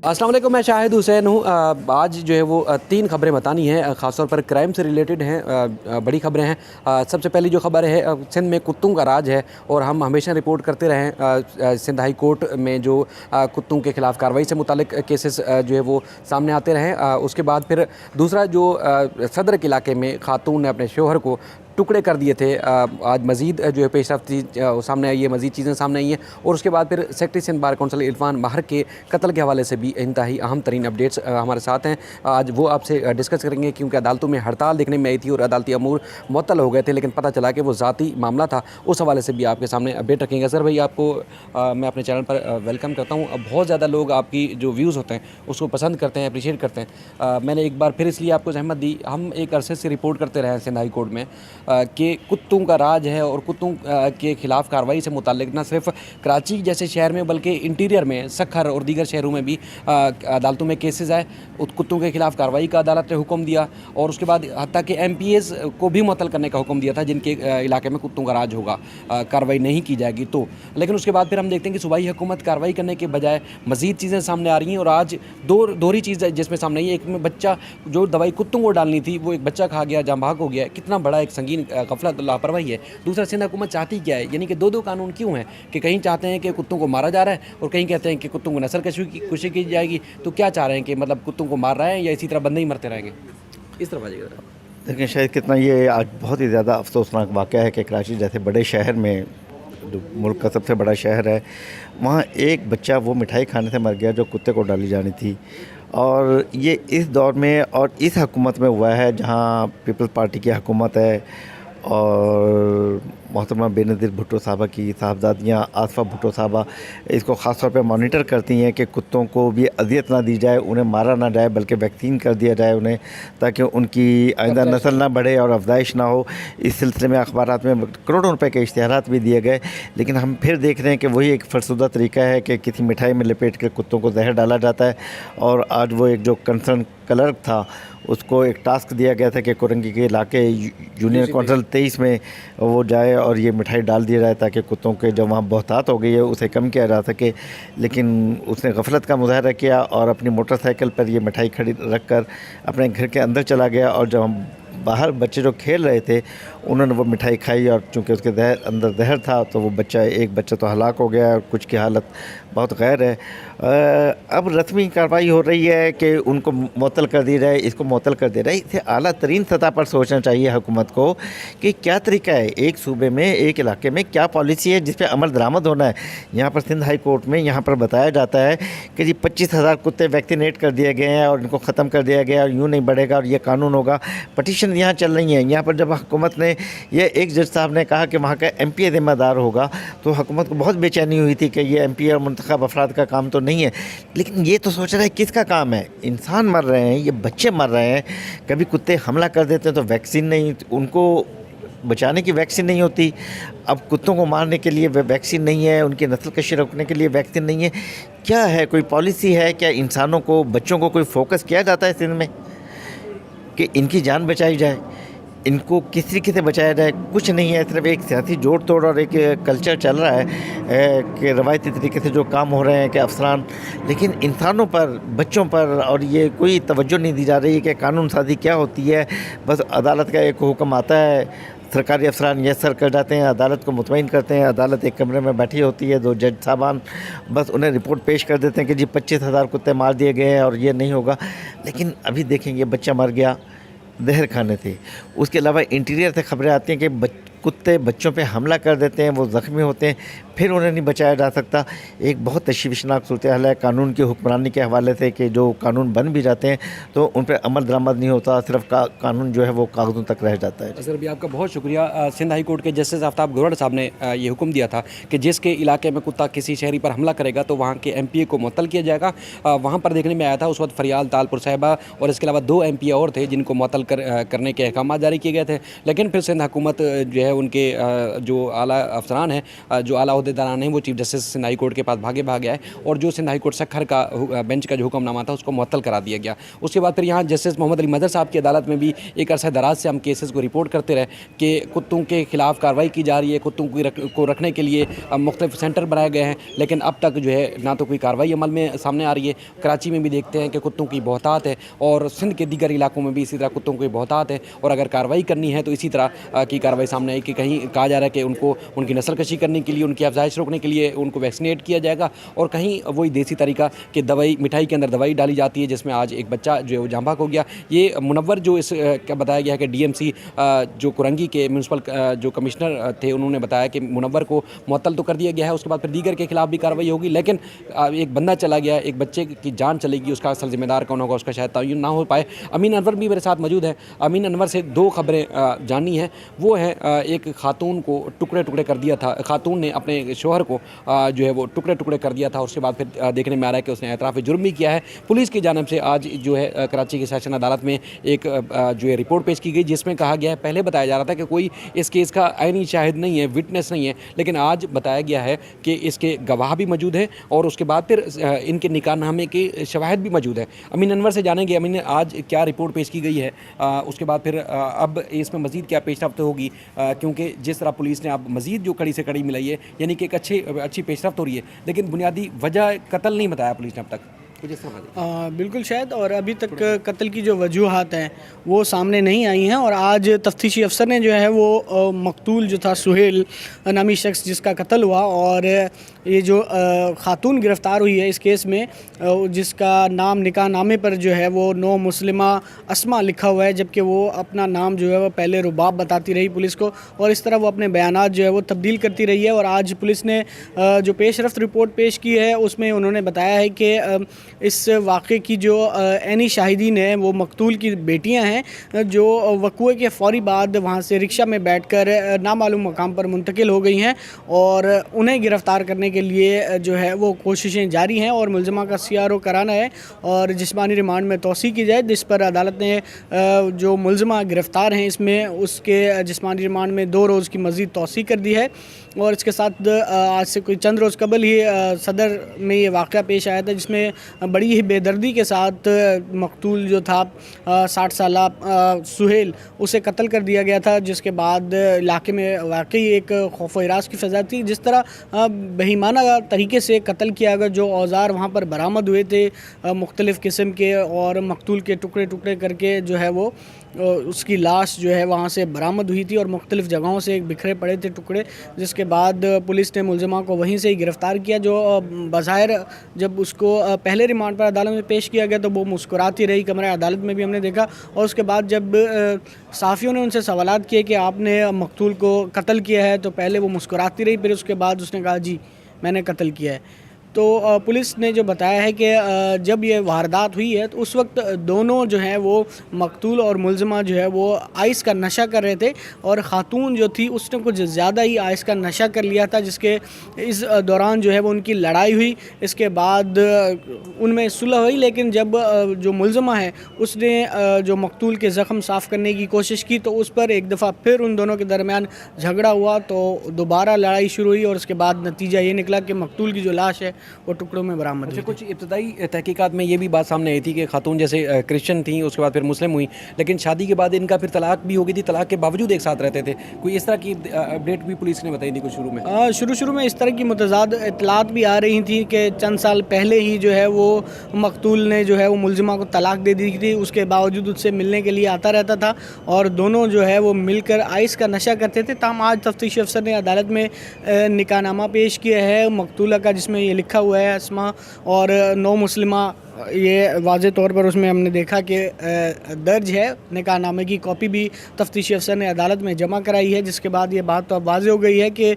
अस्सलाम वालेकुम, मैं शाहिद हुसैन हूँ। आज जो है वो तीन खबरें बतानी हैं, ख़ासतौर पर क्राइम से रिलेटेड हैं। बड़ी खबरें हैं। सबसे पहली जो खबर है, सिंध में कुत्तों का राज है और हम हमेशा रिपोर्ट करते रहे हैं। सिंध हाई कोर्ट में जो कुत्तों के ख़िलाफ़ कार्रवाई से मुतालिक केसेस जो है वो सामने आते रहे। उसके बाद फिर दूसरा जो सदर के इलाके में खातून ने अपने शोहर को टुकड़े कर दिए थे। आज मज़ीद जो है पेशरफ्त सामने आई है, मज़ीद चीज़ें सामने आई हैं। और उसके बाद फिर secretary Sindh bar council Irfan Mahar के कत्ल के हवाले से भी इंतहाई अहम तरीन अपडेट्स हमारे साथ हैं। आज वो आपसे डिस्कस करेंगे, क्योंकि अदालतों में हड़ताल देखने में आई थी और अदालती अमूर मुअत्तल हो गए थे, लेकिन पता चला कि वो ज़ाती मामला था। उस हवाले से भी आपके सामने अपडेट रखेंगे। सर भाई, आपको मैं अपने चैनल पर वेलकम करता हूँ। बहुत ज़्यादा लोग आपकी जो व्यूज़ होते हैं उसको पसंद करते हैं, अप्रिशिएट करते हैं। मैंने एक बार फिर इसलिए आपको जहमत दी। हम एक अरसे से रिपोर्ट करते रहे हैं सिंध हाई कोर्ट में कि कुत्तों का राज है और कुत्तों के ख़िलाफ़ कार्रवाई से मुताल्लिक न सिर्फ कराची जैसे शहर में बल्कि इंटीरियर में सखर और दीगर शहरों में भी अदालतों में केसेस आए। कुत्तों के ख़िलाफ़ कार्रवाई का अदालत ने हुक्म दिया और उसके बाद हत्ता कि MPAs को भी मुअत्तल करने का हुक्म दिया था जिनके इलाके में कुत्तों का राज होगा, कार्रवाई नहीं की जाएगी तो। लेकिन उसके बाद फिर हम देखते हैं कि सूबाई हुकूमत कार्रवाई करने के बजाय मज़ीद चीज़ें सामने आ रही हैं। और आज दोहरी चीज़ जिसमें सामने आई है, एक में बच्चा जो दवाई कुत्तों को डालनी थी वो एक बच्चा खा गया, जाँ भाग हो गया। कितना बड़ा एक संगीन गफलत लापरवाही है। दूसरा, सिंध हुकूमत चाहती क्या है, यानी कि दो कानून क्यों हैं कि कहीं चाहते हैं कि कुत्तों को मारा जा रहा है और कहीं कहते हैं कि कुत्तों को नस्ल कशी की जाएगी। तो क्या चाह रहे हैं कि मतलब कुत्तों को मार रहे हैं या इसी तरह बंदे ही मरते रहेंगे? इस तरफ आ जाइएगा। लेकिन शायद कितना ये आज बहुत ही ज़्यादा अफसोसनाक वाक़या है कि कराची जैसे बड़े शहर में, जो मुल्क का सबसे बड़ा शहर है, वहाँ एक बच्चा वो मिठाई खाने से मर गया जो कुत्ते को डाली जानी थी। और ये इस दौर में और इस हुकूमत में हुआ है जहाँ पीपल्स पार्टी की हुकूमत है और मोहतरमा बेनज़ीर भुट्टो साहबा की साहबजादियाँ आसफ़ा भुट्टो साहबा इसको ख़ास तौर पे मॉनिटर करती हैं कि कुत्तों को भी अजियत ना दी जाए, उन्हें मारा ना जाए, बल्कि वैक्सीन कर दिया जाए उन्हें, ताकि उनकी आइंदा नस्ल ना बढ़े और अफजाइश ना हो। इस सिलसिले में अखबारात में करोड़ों रुपए के इश्तिहारात भी दिए गए, लेकिन हम फिर देख रहे हैं कि वही एक फरसुदा तरीका है कि किसी मिठाई में लपेट कर कुत्तों को जहर डाला जाता है। और आज वो एक जो कंसर्न क्लर्क था उसको एक टास्क दिया गया था कि कोरंगी के इलाके यूनियन काउंसिल 23 में वो जाए और ये मिठाई डाल दिया जाए ताकि कुत्तों के जो वहाँ बहुतात हो गई है उसे कम किया जा सके। लेकिन उसने गफलत का मुजाहरा किया और अपनी मोटरसाइकिल पर ये मिठाई खड़ी रख कर अपने घर के अंदर चला गया। और जब हम बाहर बच्चे जो खेल रहे थे उन्होंने वो मिठाई खाई और चूँकि उसके अंदर जहर था तो वो एक बच्चा तो हलाक हो गया और कुछ की हालत बहुत गैर है। अब रस्मी कार्रवाई हो रही है कि उनको मुअत्तल कर दी जाए, इसको मुअत्तल कर दिया जाए। इसे आला तरीन सतह पर सोचना चाहिए हुकूमत को कि क्या तरीका है, एक सूबे में एक इलाके में क्या पॉलिसी है जिस पर अमल दरामद होना है। यहाँ पर सिंध हाई कोर्ट में यहाँ पर बताया जाता है कि जी 25,000 कुत्ते वैक्सीनेट कर दिए गए हैं और इनको ख़त्म कर दिया गया और यूँ नहीं बढ़ेगा और ये कानून होगा। पटिशन यहाँ चल रही है। यहाँ पर जब हुकूमत ने ये एक जज साहब ने कहा कि वहाँ का MPA ज़िम्मेदार होगा तो हुकूमत को बहुत बेचैनी हुई थी कि ये MPA और मुंतखब अफराद का काम तो नहीं है। लेकिन ये तो सोच रहा है किसका काम है? इंसान मर रहे हैं, ये बच्चे मर रहे हैं। कभी कुत्ते हमला कर देते हैं तो वैक्सीन नहीं, उनको बचाने की वैक्सीन नहीं होती। अब कुत्तों को मारने के लिए वैक्सीन नहीं है, उनकी नस्ल कशी रोकने के लिए वैक्सीन नहीं है। क्या है, कोई पॉलिसी है? क्या इंसानों को, बच्चों को कोई फोकस किया जाता है सिंध में कि इनकी जान बचाई जाए, इनको किस तरीके से बचाया जाए? कुछ नहीं है, सिर्फ एक सियासी जोड़ तोड़ और एक कल्चर चल रहा है कि रवायती तरीके से जो काम हो रहे हैं कि अफसरान, लेकिन इंसानों पर, बच्चों पर और ये कोई तवज्जो नहीं दी जा रही है कि कानून साजी क्या होती है। बस अदालत का एक हुक्म आता है, सरकारी अफसरान यस सर कर जाते हैं, अदालत को मुतमईन करते हैं। अदालत एक कमरे में बैठी होती है, 2 जज साहबान बस उन्हें रिपोर्ट पेश कर देते हैं कि जी 25,000 कुत्ते मार दिए गए हैं और ये नहीं होगा। लेकिन अभी देखेंगे बच्चा मर गया जहर खाने थे। उसके अलावा इंटीरियर से खबरें आती हैं कि कुत्ते बच्चों पे हमला कर देते हैं, वो ज़ख्मी होते हैं, फिर उन्हें नहीं बचाया जा सकता। एक बहुत तशवीशनाक सूरत हाल है कानून की हुक्मरानी के हवाले से कि जो कानून बन भी जाते हैं तो उन पर अमल दरामद नहीं होता, सिर्फ कानून जो है वो कागज़ों तक रह जाता है। सर भी आपका बहुत शुक्रिया। सिंध हाई कोर्ट के जस्टिस आफ्ताब गौहर साहब ने ये हुक्म दिया था कि जिसके इलाके में कुत्ता किसी शहरी पर हमला करेगा तो वहाँ के MPA को मुअत्तल किया जाएगा। वहाँ पर देखने में आया था उस वक्त फरियाल तालपुर साहिबा और इसके अलावा 2 MPA और थे जिनको मुअत्तल करने के अहकाम जारी किए गए थे। लेकिन फिर सिंध हुकूमत जो है उनके जो आला अफसरान हैं, जो आला अहदेदारान हैं, वो chief justice Sindh high court के पास भागे भाग आए और जो सिंध हाई कोर्ट सखर का बेंच का जो हुक्मनामा था उसको मुअत्तल करा दिया गया। उसके बाद फिर यहाँ जस्टिस मोहम्मद अली मदर साहब की अदालत में भी एक अरसा दराज से हम केसेस को रिपोर्ट करते रहे कि कुत्तों के खिलाफ कार्रवाई की जा रही है, कुत्तों को रखने के लिए मुख्तलिफ सेंटर बनाए गए हैं, लेकिन अब तक जो है ना तो कोई कार्रवाई अमल में सामने आ रही है। कराची में भी देखते हैं कि कुत्तों की बहुतात है और सिंध के दीगर इलाकों में भी इसी तरह कुत्तों की बहुतात है और अगर कार्रवाई करनी है तो इसी तरह की कार्रवाई सामने आई कि कहीं कहा जा रहा है कि उनको उनकी नस्ल कशी करने के लिए, उनकी अफजाइश रोकने के लिए उनको वैक्सीनेट किया जाएगा और कहीं वही देसी तरीका कि दवाई मिठाई के अंदर दवाई डाली जाती है, जिसमें आज एक बच्चा जो है वो जांबाक हो गया। ये मुनव्वर जो इस क्या बताया गया है कि डीएमसी जो कुरंगी के म्यूनसिपल जो कमिश्नर थे उन्होंने बताया कि मुनव्वर को मुअत्तल तो कर दिया गया है, उसके बाद फिर दीगर के खिलाफ भी कार्रवाई होगी, लेकिन एक बंदा चला गया, एक बच्चे की जान चलेगी, उसका असल जिम्मेदार कौन होगा उसका शायद तयन ना हो पाए। अमीन अनवर भी मेरे साथ मौजूद है। अमीन अनवर से दो खबरें जाननी हैं। वो है एक खातून को टुकड़े टुकड़े कर दिया था, खातून ने अपने शोहर को जो है वो टुकड़े टुकड़े कर दिया था, उसके बाद फिर देखने में आ रहा है कि उसने एतराफ़ जुर्म भी किया है। पुलिस की जानिब से आज जो है कराची की सेशन अदालत में एक जो है रिपोर्ट पेश की गई, जिसमें कहा गया है, पहले बताया जा रहा था कि कोई इस केस का आईनी शाहिद नहीं है, विटनेस नहीं है, लेकिन आज बताया गया है कि इसके गवाह भी मौजूद हैं और उसके बाद फिर इनके निकाहनामे के शवाहिद भी मौजूद है। अमीन अनवर से जानेंगे अमीन आज क्या रिपोर्ट पेश की गई है, उसके बाद फिर अब इसमें मज़ीद क्या पेशरफ्त होगी, क्योंकि जिस तरह पुलिस ने अब मज़ीद जो कड़ी से कड़ी मिलाई है, यानी कि एक अच्छी पेशरफ्त हो रही है, लेकिन बुनियादी वजह कत्ल नहीं बताया पुलिस ने अब तक। बिल्कुल शायद, और अभी तक कत्ल की जो वजूहात हैं वो सामने नहीं आई हैं और आज तफ्तीशी अफसर ने जो है वो मकतूल जो था सुहेल नामी शख्स जिसका कत्ल हुआ और ये जो खातून गिरफ़्तार हुई है इस केस में, जिसका नाम निकाह नामे पर जो है वो नो मुस्लिमा अस्मा लिखा हुआ है, जबकि वो अपना नाम जो है वो पहले रुबाब बताती रही पुलिस को और इस तरह वो अपने बयानात जो है वो तब्दील करती रही है। और आज पुलिस ने जो पेशरफ्त रिपोर्ट पेश की है उसमें उन्होंने बताया है कि इस वाक़े की जो ऐनी शाहिदीन हैं वो मकतूल की बेटियां हैं जो वक़ूए के फ़ौरी बाद वहाँ से रिक्शा में बैठकर नामालूम मकाम पर मुंतकिल हो गई हैं और उन्हें गिरफ़्तार करने के लिए जो है वो कोशिशें जारी हैं और मुलज़मा का CRO कराना है और जिस्मानी रिमांड में तौसी की जाए, जिस पर अदालत ने जो मुलज़मा गिरफ़्तार हैं इसमें उसके जिस्मानी रिमांड में 2 रोज़ की मज़ीद तौसी कर दी है। और इसके साथ आज से कोई चंद रोज़ कबल ही सदर में ये वाक़या पेश आया था जिसमें बड़ी ही बेदर्दी के साथ मकतूल जो था 60 साला सुहेल उसे कत्ल कर दिया गया था, जिसके बाद इलाके में वाकई एक खौफ व हिरास की फ़ज़ा थी। जिस तरह बेईमाना तरीके से कत्ल किया गया, जो औज़ार वहाँ पर बरामद हुए थे मुख्तलिफ़ किस्म के और मकतूल के टुकड़े टुकड़े करके जो है वो उसकी लाश जो है वहाँ से बरामद हुई थी और मुख्तलिफ़ जगहों से बिखरे पड़े थे टुकड़े, जिसके बाद पुलिस ने मुलज़मा को वहीं से ही गिरफ़्तार किया। जो बज़ाहिर जब उसको पहले रिमांड पर अदालत में पेश किया गया तो वो मुस्कुराती रही, कमरे अदालत में भी हमने देखा, और उसके बाद जब सहाफ़ियों ने उनसे सवालात किए कि आपने मकतूल को कत्ल किया है तो पहले वो मुस्कुराती रही, फिर उसके बाद उसने कहा जी मैंने कत्ल किया है। तो पुलिस ने जो बताया है कि जब ये वारदात हुई है तो उस वक्त दोनों जो हैं वो मकतूल और मुलज़मा जो है वो आइस का नशा कर रहे थे और ख़ातून जो थी उसने कुछ ज़्यादा ही आइस का नशा कर लिया था, जिसके इस दौरान जो है वो उनकी लड़ाई हुई। इसके बाद उनमें सुलह हुई, लेकिन जब जो मुलज़मा है उसने जो मकतूल के ज़ख़म साफ़ करने की कोशिश की तो उस पर एक दफ़ा फिर उन दोनों के दरमियान झगड़ा हुआ, तो दोबारा लड़ाई शुरू हुई और उसके बाद नतीजा ये निकला कि मकतूल की जो लाश है वो टुकड़ों में बरामद हुई। कुछ इब्तदाई तहकीकात में ये भी बात सामने आई थी कि खातून जैसे क्रिश्चियन थी, उसके बाद फिर मुस्लिम हुई, लेकिन शादी के बाद इनका फिर तलाक भी हो गई थी, तलाक के बावजूद एक साथ रहते थे। कोई इस तरह की अपडेट भी पुलिस ने बताई थी कुछ शुरू में? शुरू में इस तरह की मुतज़ाद इतलात भी आ रही थी कि चंद साल पहले ही जो है वो मकतूल ने जो है वो मुलज़मा को तलाक दे दी थी, उसके बावजूद उससे मिलने के लिए आता रहता था और दोनों जो है वो मिलकर आइस का नशा करते थे। ताम आज तफ्तीशी अफसर ने अदालत में निकाहनामा पेश किया है मकतूला का, जिसमें ये लिखा हुआ है अस्मा और नो मुस्लिमा, ये वाज़े तौर पर उसमें हमने देखा कि दर्ज है। निकाहनामे की कॉपी भी तफ्तीशी अफसर ने अदालत में जमा कराई है, जिसके बाद ये बात तो अब वाज़े हो गई है कि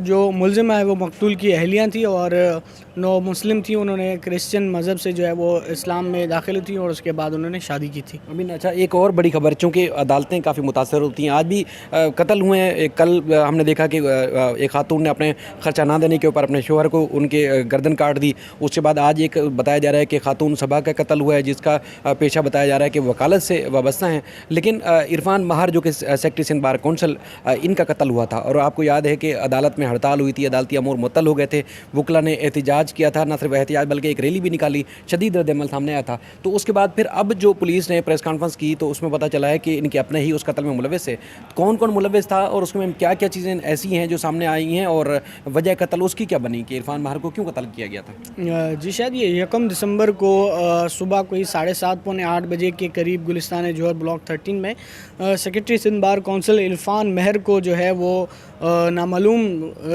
जो मुलज़िमा है वो मकतूल की अहलियाँ थी और नो मुस्लिम थी, उन्होंने क्रिश्चियन मज़हब से जो है वो इस्लाम में दाखिल थी और उसके बाद उन्होंने शादी की थी। अमीन, अच्छा एक और बड़ी खबर, चूँकि अदालतें काफ़ी मुतासर होती हैं, आज भी कत्ल हुए हैं। कल हमने देखा कि एक खातून ने अपने ख़र्चा ना देने के ऊपर अपने शोहर को उनके गर्दन काट दी। उसके बाद आज एक बताया जा रहा है कि खातून सबा का कत्ल हुआ है जिसका पेशा बताया जा रहा है कि वकालत से वाबस्ता हैं। लेकिन इरफान महार जो कि सेक्रेटरी सिंध बार कौंसल, इनका कत्ल हुआ था और आपको याद है कि अदालत में हड़ताल हुई थी, अदालती अमूर मुअत्तल हो गए थे, वकला ने एहतजाज किया था, न सिर्फ एहतजाज बल्कि एक रैली भी निकाली, शदीद रद्द-ए-अमल सामने आया था। तो उसके बाद फिर अब जो पुलिस ने प्रेस कॉन्फ्रेंस की तो उसमें पता चला है कि इनके अपने ही उस कत्ल में मुलव्विस है। कौन कौन मुलव्विस था और उसमें क्या क्या चीज़ें ऐसी हैं जो सामने आई हैं और वजह कत्ल उसकी क्या बनी कि इरफान महार को क्यों कत्ल किया गया था? जी शायद ये 1 दिसंबर को सुबह कोई 7:30 पौने 8 बजे के करीब गुलिस्तान जौहर ब्लॉक 13 में secretary Sindh bar council Irfan Mahar को जो है वो नामालूम,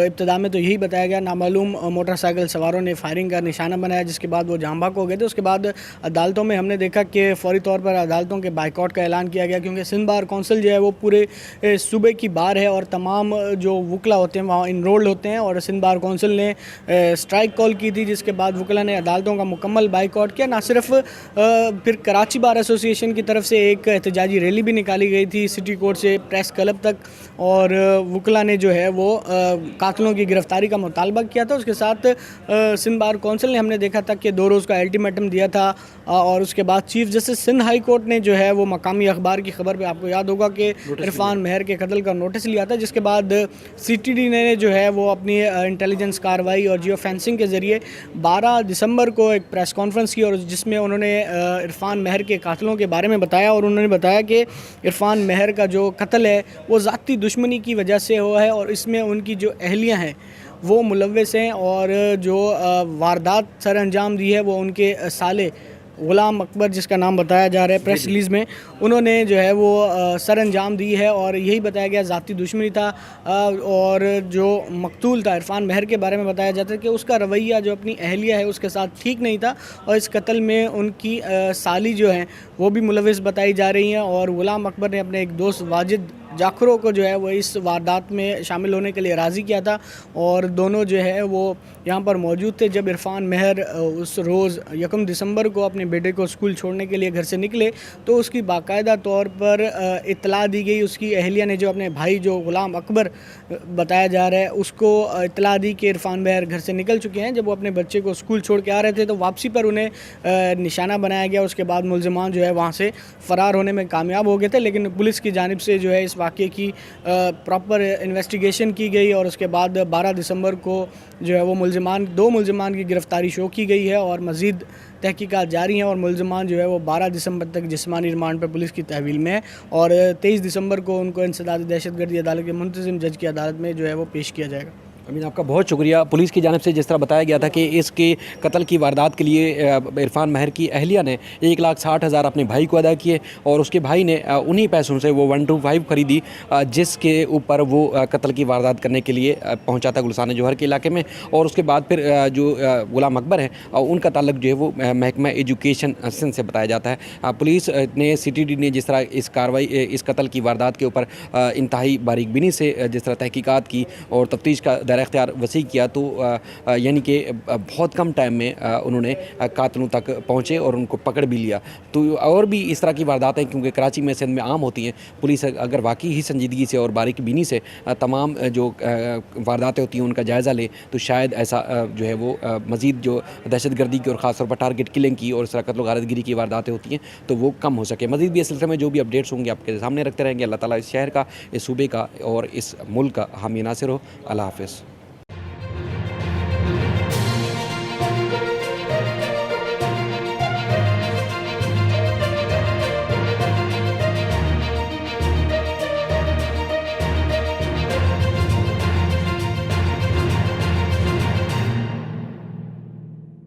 इब्तदा में तो यही बताया गया, नामालूम मोटरसाइकिल सवारों ने फायरिंग का निशाना बनाया जिसके बाद वो जाम भाग हो गए थे। उसके बाद अदालतों में हमने देखा कि फौरी तौर पर अदालतों के बाइकआउट का ऐलान किया गया क्योंकि सिंध बार कौंसिल जो है वो पूरे सूबे की बार है और तमाम जो वकला होते हैं वहाँ इनरोल्ड होते हैं और सिंध बार कौंसिल ने स्ट्राइक कॉल की थी जिसके बाद वकला ने अदालतों का मुकम्मल बाइकआउट किया। ना सिर्फ फिर कराची बार एसोसिएशन की तरफ से एक एहतजाजी रैली भी निकाली गई थी सिटी कोर्ट से प्रेस क्लब तक और वकला ने जो है वो कातिलों की गिरफ्तारी का मुतालबा किया था। उसके साथ सिंध बार कौंसिल ने हमने देखा था कि 2 रोज़ का अल्टीमेटम दिया था और उसके बाद chief justice Sindh high court ने जो है वो मकामी अखबार की खबर पे आपको याद होगा कि इरफान महर के कत्ल का नोटिस लिया था जिसके बाद CTD ने जो है वो अपनी इंटेलिजेंस कार्रवाई और जियो फेंसिंग के ज़रिए 12 दिसंबर को एक प्रेस कॉन्फ्रेंस की और जिसमें उन्होंने इरफान महर के कातिलों के बारे में बताया और उन्होंने बताया कि इरफान महर का जो कत्ल है वो ज़ाती दुश्मनी की वजह से हुआ है और इसमें उनकी जो अहलियाँ हैं वो मुलव्विस हैं और जो वारदात सर अंजाम दी है वो उनके साले गुलाम अकबर जिसका नाम बताया जा रहा है प्रेस रिलीज़ में, उन्होंने जो है वो सर अंजाम दी है और यही बताया गया ज़ाती दुश्मनी था। और जो मकतूल था इरफान महर के बारे में बताया जाता है कि उसका रवैया जो अपनी अहलिया है उसके साथ ठीक नहीं था और इस कत्ल में उनकी साली जो हैं वो भी मुलव्विस बताई जा रही हैं और गुलाम अकबर ने अपने एक दोस्त वाजिद जाखरो को जो है वो इस वारदात में शामिल होने के लिए राज़ी किया था और दोनों जो है वो यहाँ पर मौजूद थे जब इरफान महर उस रोज़ 1 दिसंबर को अपने बेटे को स्कूल छोड़ने के लिए घर से निकले तो उसकी बाकायदा तौर पर इत्तला दी गई। उसकी अहलिया ने जो अपने भाई जो गुलाम अकबर बताया जा रहा है उसको इत्तला दी कि इरफान महर घर से निकल चुके हैं। जब वो अपने बच्चे को स्कूल छोड़ के आ रहे थे तो वापसी पर उन्हें निशाना बनाया गया। उसके बाद मुलज़िमान जो है वहाँ से फ़रार होने में कामयाब हो गए थे लेकिन पुलिस की जानिब से जो है इस वाक़े की प्रॉपर इन्वेस्टिगेशन की गई और उसके बाद 12 दिसंबर को जो है वो दो मुलज़िमान की गिरफ़्तारी शो की गई है और मज़ीद तहकीकात जारी हैं और मुलज़िमान जो है वो 12 दिसंबर तक जिस्मानी रिमांड पर पुलिस की तहवील में है और 23 दिसंबर को उनको इंसदाद दहशतगर्दी अदालत के मुंतज़िम जज की अदालत में जो है वो पेश किया जाएगा। अमीन आपका बहुत शुक्रिया। पुलिस की जानिब से जिस तरह बताया गया था कि इसके कत्ल की वारदात के लिए इरफान महर की अहलिया ने 1,60,000 अपने भाई को अदा किए और उसके भाई ने उन्हीं पैसों से वो 125 खरीदी जिसके ऊपर वो कत्ल की वारदात करने के लिए पहुंचा था गुलिस्तान जौहर के इलाके में। और उसके बाद फिर जो गुलाम अकबर हैं उनका ताल्लुक जो है वो महकमा एजुकेशन सिंध से बताया जाता है। पुलिस ने CTD ने जिस तरह इस कत्ल की वारदात के ऊपर इंतहाई बारीकबीनी से जिस तरह तहकीकात की और तफ्तीश का इख्तियार वसी किया तो यानी कि बहुत कम टाइम में उन्होंने कातिलों तक पहुँचे और उनको पकड़ भी लिया। तो और भी इस तरह की वारदातें क्योंकि कराची में सिंध में आम होती हैं, पुलिस अगर वाकई ही संजीदगी से और बारीकबीनी से तमाम जो वारदातें होती हैं उनका जायज़ा ले तो शायद ऐसा जो है वो मज़ीद जो दहशतगर्दी की और ख़ास तौर पर टारगेट किलिंग की और इस तरह कत्ल गारतगिरी की वारदातें होती हैं तो वो कम हो सके। मज़ीद भी इस सिलसिले में जो भी अपडेट्स होंगे आपके सामने रखते रहेंगे। अल्लाह ताला इस शहर का, इस सूबे का और इस मुल्क का हामी नासिर हो। अल्लाह हाफ़िज़।